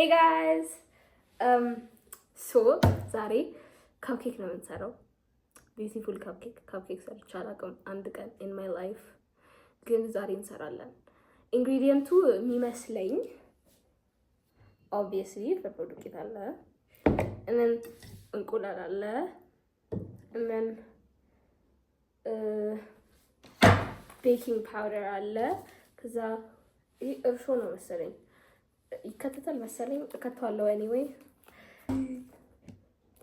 Hey guys! So ዛሬ cupcake ነው የምንሰራው። Beautiful cupcake ሰርቼ አላውቅም አንድ ቀን in my life ግን ዛሬ እንሰራለን። ኢንግሪዲየንቱ የሚመስለኝ obviously ፍርፍር ዱቄት አለ and then እንቁላል አለ and then baking powder አለ ከዛ ይሄ እርሾ ነው መሰለኝ ይከተታል መሰለኝ እከተዋለሁ anyway.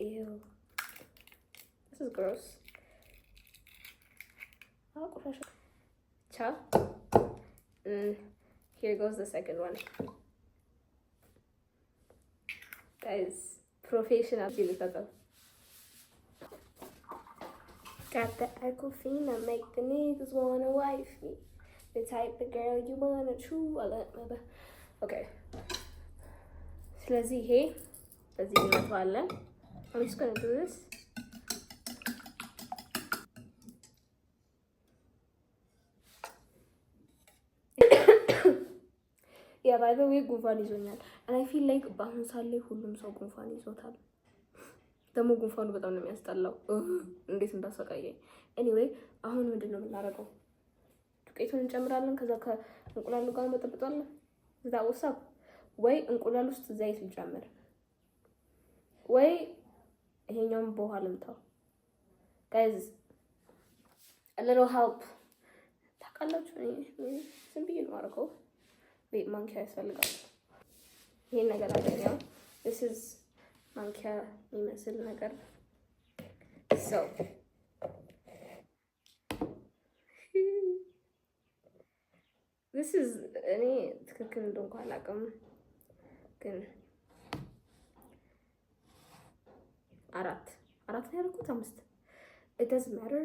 Ew. This is gross. Cha. Here goes the second one. Guys, professional filter. Got the Aquafina, make the niggas wanna wife me. The type of girl you wanna true. Okay. ስለዚህ ይሄ በዚህ እንመታዋለን። I'm just gonna do this. Yeah, by the way ጉንፋን ይዞኛል and I feel like በአሁን ሰዓት ላይ ሁሉም ሰው ጉንፋን ይዞታል። ደግሞ ጉንፋኑ በጣም ነው የሚያስጠላው። እንዴት እንዳሰቃየኝ። anyway አሁን ምንድነው የምናደርገው? ዱቄቱን እንጨምራለን ከዛ ከእንቁላሉ ጋር እንበጠብጣለን። እዛ ወሳብ ወይ እንቁላል ውስጥ ዘይት ልጨምር ወይ ይሄኛውን በውሃ ልምታው። guys a little help ታውቃላችሁ ዝም ብዬ ነው የማደርገው። ወይ ማንኪያ ያስፈልጋል። ይሄን ነገር አገኘው። this is ማንኪያ የሚመስል ነገር so this is እኔ ትክክል እንደሆንኩ አላውቅም ግን አራት ነው ያደረኩት አምስት it doesn't matter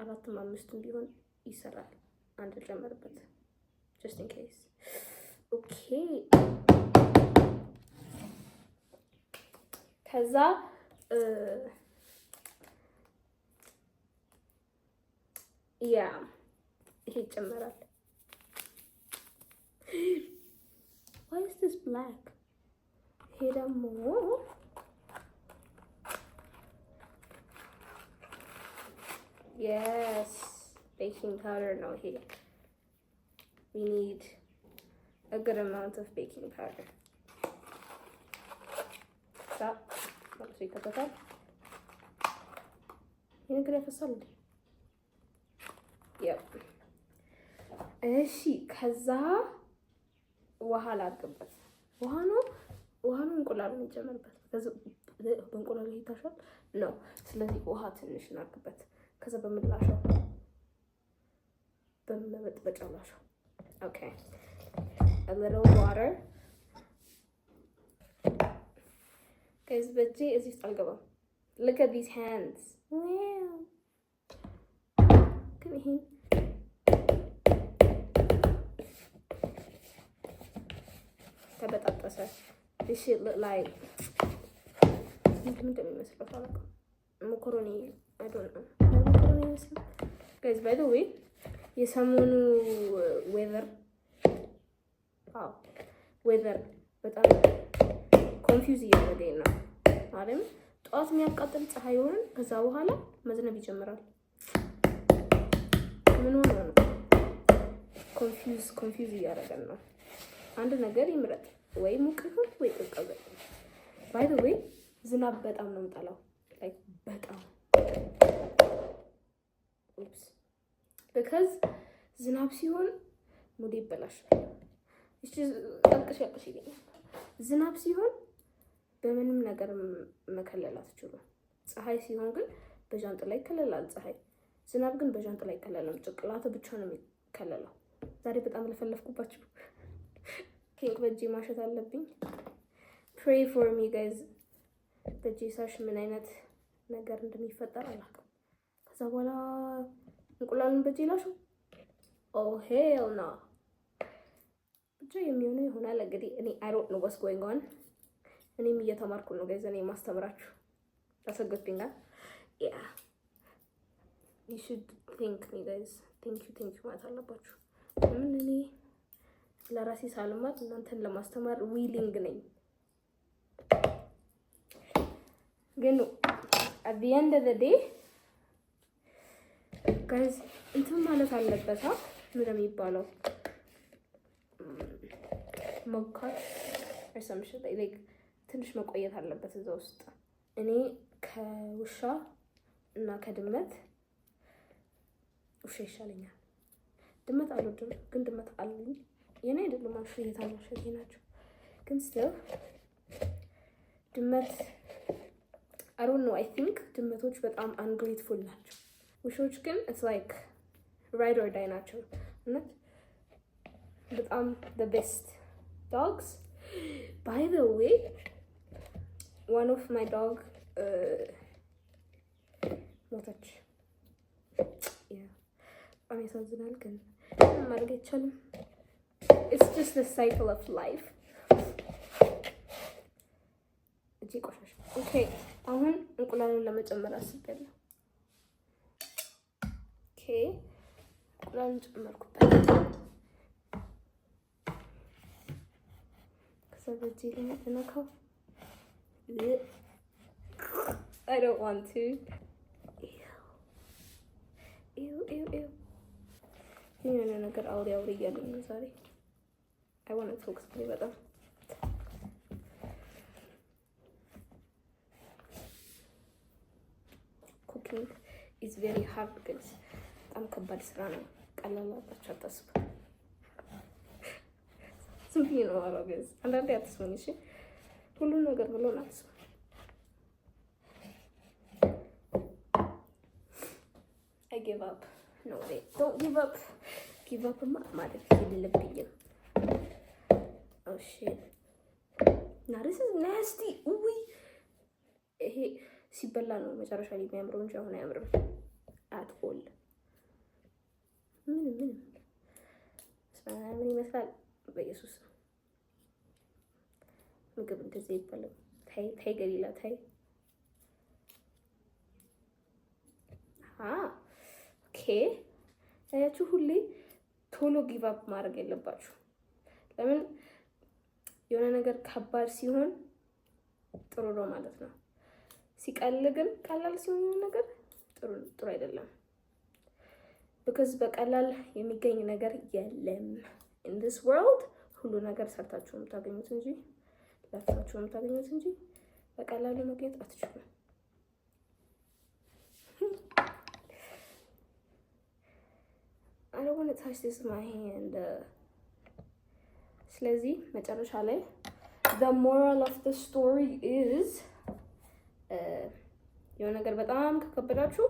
አራትም አምስትም ቢሆን ይሰራል አንድ ጨምርበት just in case okay ከዛ ያ ይሄ ይጨመራል why is this black ይሄ ደግሞ yes baking powder no here we need a good amount of baking powder stop let's see cut that you need to salt yep እሺ ከዛ ውሃ ላድርግበት ውሃ ነው እንቁላል ነው የሚጨመርበት ከዛ በእንቁላል ይታሻል ነው ስለዚህ ውሃ ትንሽ እናድርግበት ከዛ በመጥበጫው ላሻው okay a little water guys በጄ እዚህ ውስጥ አልገባም look at these hands wow can you ተበጣጠሰ this shit look like ምንድነው የሚመስለው ታውቃለህ መኮሮኒ I don't know መኮሮኒ ይመስላል guys by the way የሰሞኑ weather በጣም ኮንፊውዝ እያደረገኝ ነው ማለት ጠዋት የሚያቃጥል ፀሐይ ሆነን ከዛ በኋላ መዝነብ ይጀምራል ምን ሆነ ነው ኮንፊውዝ እያደረገን ነው አንድ ነገር ይምረጥ ወይ ሙቅ ይሁን ወይ ቀዝቃዛ by the way ዝናብ በጣም ነው የምጠላው like በጣም oops because ዝናብ ሲሆን ሙድ ይበላሻል እሺ አልቀሽ ይለኛል ዝናብ ሲሆን በምንም ነገር መከለል አትችሉም ፀሐይ ሲሆን ግን በጃንጥላ ይከለላል ፀሐይ ዝናብ ግን በጃንጥላ ይከለላል ጭቅላቱ ብቻ ነው የሚከለለው ዛሬ በጣም ለፈለፍኩባችሁ ኬክ በጄ ማሸት አለብኝ pray for me guys በጄ ሳሽ ምን አይነት ነገር እንደሚፈጠር አላውቅም ከዛ በኋላ እንቁላሉን በጄ ላሽው oh hell no ብቻ የሚሆነው ይሆናል እንግዲህ እኔ I don't know what's going on እኔም እየተማርኩ ነው guys እኔ ማስተምራችሁ that's a good thing yeah you should thank me guys thank you ማለት አለባችሁ ምን እኔ ለራሴ ሳልማት እናንተን ለማስተማር ዊሊንግ ነኝ ግን at the end of the day guys እንትን ማለት አለበት ምን የሚባለው መብካት አይሰምሽ like ትንሽ መቆየት አለበት እዛ ውስጥ። እኔ ከውሻ እና ከድመት ውሻ ይሻለኛል። ድመት አልወድም፣ ግን ድመት አለኝ። የኔ አይደለም አሹ እየታናሽ ናቸው። ግን still ድመት I don't know, I think ድመቶች በጣም ungrateful ናቸው። ውሾች ግን it's like ride or die ናቸው። እውነት በጣም the best dogs. By the way, one of my dog ሞተች። በጣም ያሳዝናል፣ ግን ማድረግ አይቻልም። It's just the cycle of life. እጄ ቆሻሻ። ኦኬ አሁን እንቁላሉን ለመጨመር አስቤያለሁ። ኦኬ እንቁላሉን ጨመርኩበት። ከዛ በእጄ ልነካው። I don't want to. Ew. የሆነ ነገር አውሪ እያለኝ ነው ዛሬ። I want to talk to you በጣም cooking is very hard guys. በጣም ከባድ ስራ ነው። ቀላል አጣች አታስቡ። ዝም ብዬ ነው አሮገዝ አንዳንዴ አትስሙኝ እሺ። ሁሉን ነገር ብሎ አትስሙ። I give up. No, wait. Don't give up. Give up ማለት የለብኝም። Oh shit. Now this is nasty. ውይ ይሄ ሲበላ ነው መጨረሻ ላይ የሚያምረው እንጂ አሁን አያምርም at all. ምን ይመስላል በኢየሱስ ምግብ እንደዚህ ይባላል። ታይ ገሊላ ታይ ኦኬ። አያችሁ ሁሌ ቶሎ ጊቭ አፕ ማድረግ የለባችሁ። ለምን የሆነ ነገር ከባድ ሲሆን ጥሩ ነው ማለት ነው። ሲቀል ግን ቀላል ሲሆን ነገር ጥሩ አይደለም። because በቀላል የሚገኝ ነገር የለም in this world። ሁሉ ነገር ሰርታችሁ የምታገኙት እንጂ ለፍታችሁ የምታገኙት እንጂ በቀላሉ ማግኘት አትችሉም። I don't want to touch this with my hand. ስለዚህ መጨረሻ ላይ the moral of the story is የሆነ ነገር በጣም ከከበዳችሁ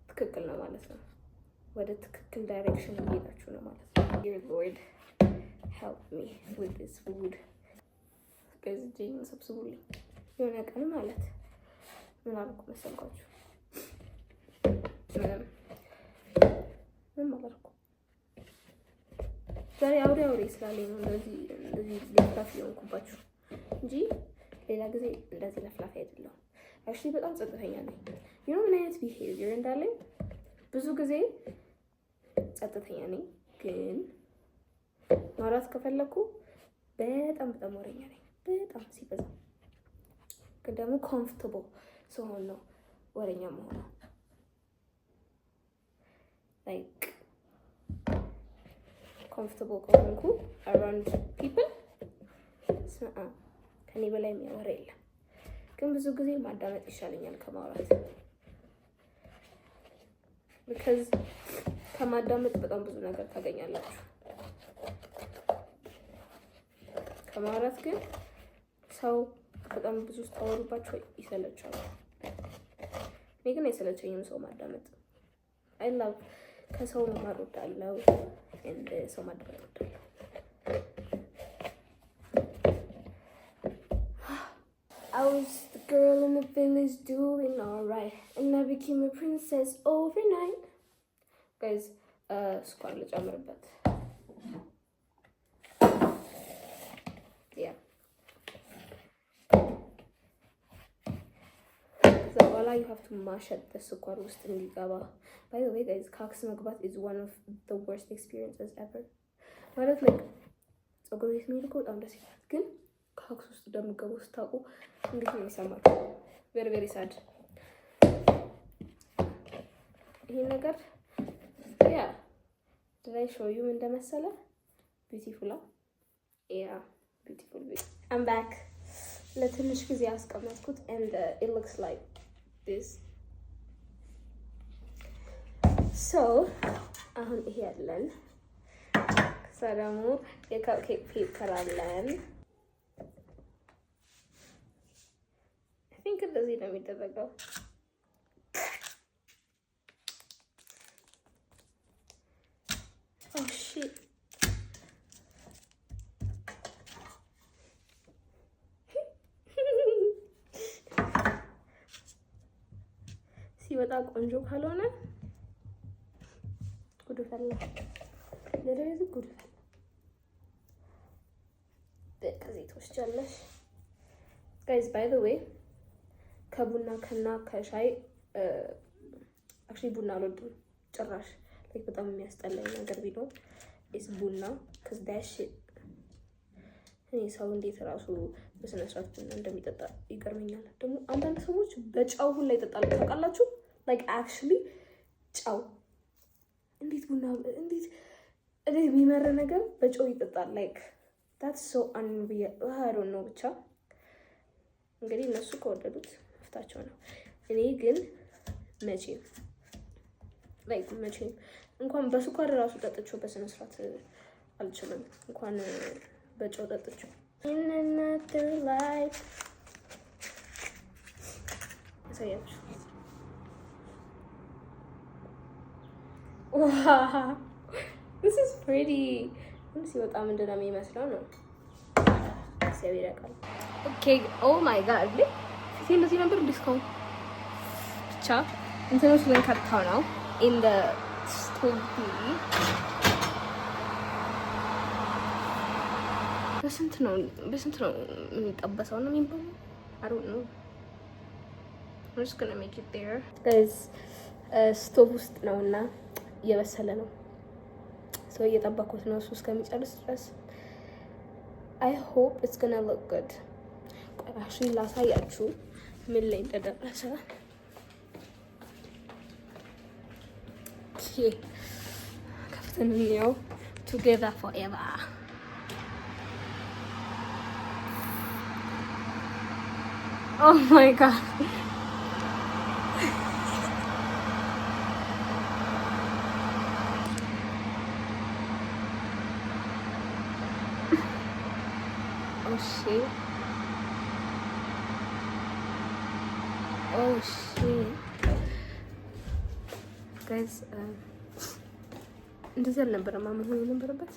ትክክል ነው ማለት ነው። ወደ ትክክል ዳይሬክሽን እየሄዳችሁ ነው ማለት ነው። Dear Lord, help me with this food. ገዝጄኝ ሰብስቡልኝ። የሆነ ቀን ማለት ምን አልኩ መሰልኳችሁ? ምን ማለት ነው? ዛሬ አውሬ ስላለኝ ነው እንደዚህ ለፍላፊ የሆንኩባችሁ እንጂ ሌላ ጊዜ እንደዚህ ለፍላፊ አይደለም። actually በጣም ጸጥተኛ ነኝ። you know ምን አይነት behavior እንዳለኝ ብዙ ጊዜ ጸጥተኛ ነኝ፣ ግን ማውራት ከፈለኩ በጣም ወሬኛ ነኝ። በጣም ሲበዛ ግን ደግሞ comfortable ስሆን ነው ወሬኛ መሆነው። like comfortable ከሆንኩ around people ከኔ በላይ የሚያወራ የለም። ግን ብዙ ጊዜ ማዳመጥ ይሻለኛል ከማውራት። because ከማዳመጥ በጣም ብዙ ነገር ታገኛላችሁ። ከማውራት ግን ሰው በጣም ብዙ ስታወሩባቸው ይሰለቻሉ። እኔ ግን አይሰለቸኝም ሰው ማዳመጥ። I love ከሰው መማር እወዳለሁ፣ ሰው ማዳመጥ እወዳለሁ። I was the girl in the village doing alright, and I became a princess overnight. Guys, ስኳር ልጨምርበት። Yeah. ከዛ በኋላ you have to mash it ስኳር ውስጥ እንዲገባ። By the way, guys, ካክስ መግባት is one of the worst experiences ever. ማለት like ፀጉር ቤት መሄድ እኮ በጣም ደስ ይላል፣ ግን ካክስ ውስጥ እንደምገቡ ስታውቁ እንዴት ነው የሚሰማችሁ? ቬሪ ቬሪ ሳድ። ይሄ ነገር ያ ድራይ ሾው ዩ እንደመሰለ ቢዩቲፉል ያ ቢዩቲፉል አም ባክ። ለትንሽ ጊዜ አስቀመጥኩት and it looks like this. so አሁን ይሄ ያለን ከዛ ደግሞ የካፕኬክ ፔፐር አለን። I think እንደዚህ ነው የሚደረገው። oh shit ሲወጣ ቆንጆ ካልሆነ ጉድ ፈላ። ለደረዝ ጉድ ፈላ። በከዚህ ትወስጃለሽ guys. by the way ከቡና ከሻይ actually ቡና አልወድም ጭራሽ። like በጣም የሚያስጠላኝ ነገር ቢኖር is ቡና cuz that shit እኔ ሰው እንዴት ራሱ በስነ ስርዓት ቡና እንደሚጠጣ ይገርመኛል። ደግሞ አንዳንድ ሰዎች በጫው ሁላ ይጠጣሉ ታውቃላችሁ? like actually ጫው እንዴት ቡና እንዴት የሚመረ ነገር በጫው ይጠጣል? like that's so unreal. I don't know ብቻ እንግዲህ እነሱ ከወደዱት መፍታቸው ነው። እኔ ግን መቼም እንኳን በስኳር ራሱ ጠጥቼው በስነ ስርዓት አልችልም፣ እንኳን በጨው ጠጥቼው። in another life ያሳያችሁ። wow this is pretty. ሲወጣ ምንድን ነው የሚመስለው ነው እግዚአብሔር ያውቃል። ኦኬ ኦ ማይ ጋድ ፊቴ እንደዚህ ነበር ዲስካውንት ብቻ እንትኖች ልንከታው ነው in the stove. በስንት ነው የሚጠበሰው ነው የሚባለው? I don't know. I'm just gonna make it there guys. ስቶቭ ውስጥ ነውና እየበሰለ ነው። ሰው እየጠበኩት ነው እሱ እስከሚጨርስ ድረስ። I hope it's gonna look good. actually ላሳያችሁ ምን ላይ እንደደረሰ። ከፍተን እንየው together forever. oh my god oh shit oh shit guys እንደዚህ አልነበረም መሆን የነበረበት።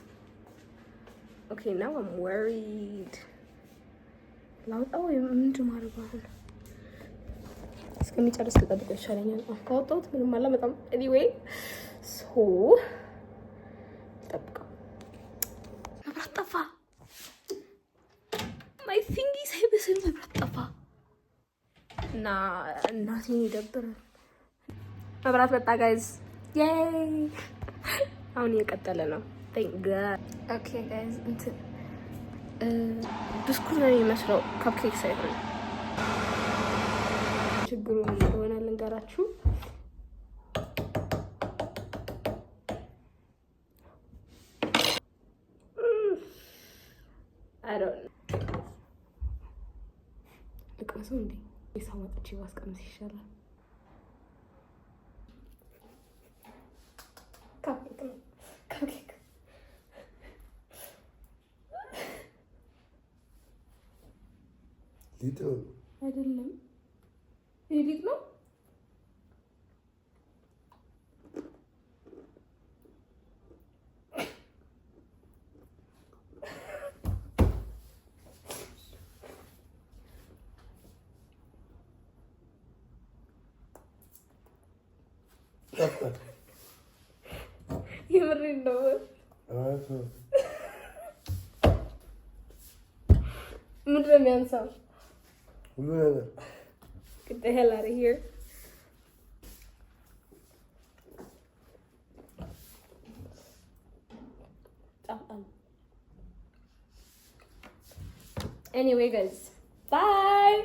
okay now I'm worried. ላውጣው ምንድን ማድረግ አሁን እስከሚጨርስ ልጠብቀው ይሻለኛል። ካወጣሁት ምንም አላመጣም። anyway so ልጠብቀው። መብራት ጠፋ። my thingy ሳይበስል መብራት ጠፋ እና እናቴን ይደብራል። መብራት መጣ guys yay አሁን እየቀጠለ ነው thank god. okay guys እንትን ብስኩት ነው የሚመስለው ካፕኬክ ሳይሆን። ችግሩ ምን እንደሆነ ልንገራችሁ። I don't know. ልቀምሰው እንዴ? የሳወጥቼ ባስቀምስ ይሻላል። ካፕኬክ ነው ካፕኬክ ሊጥ አይደለም። ይሄ ሊጥ ነው። የምሬን ነው። ምንድን ነው የሚያንሳው? Get the hell out of here. Anyway guys, bye.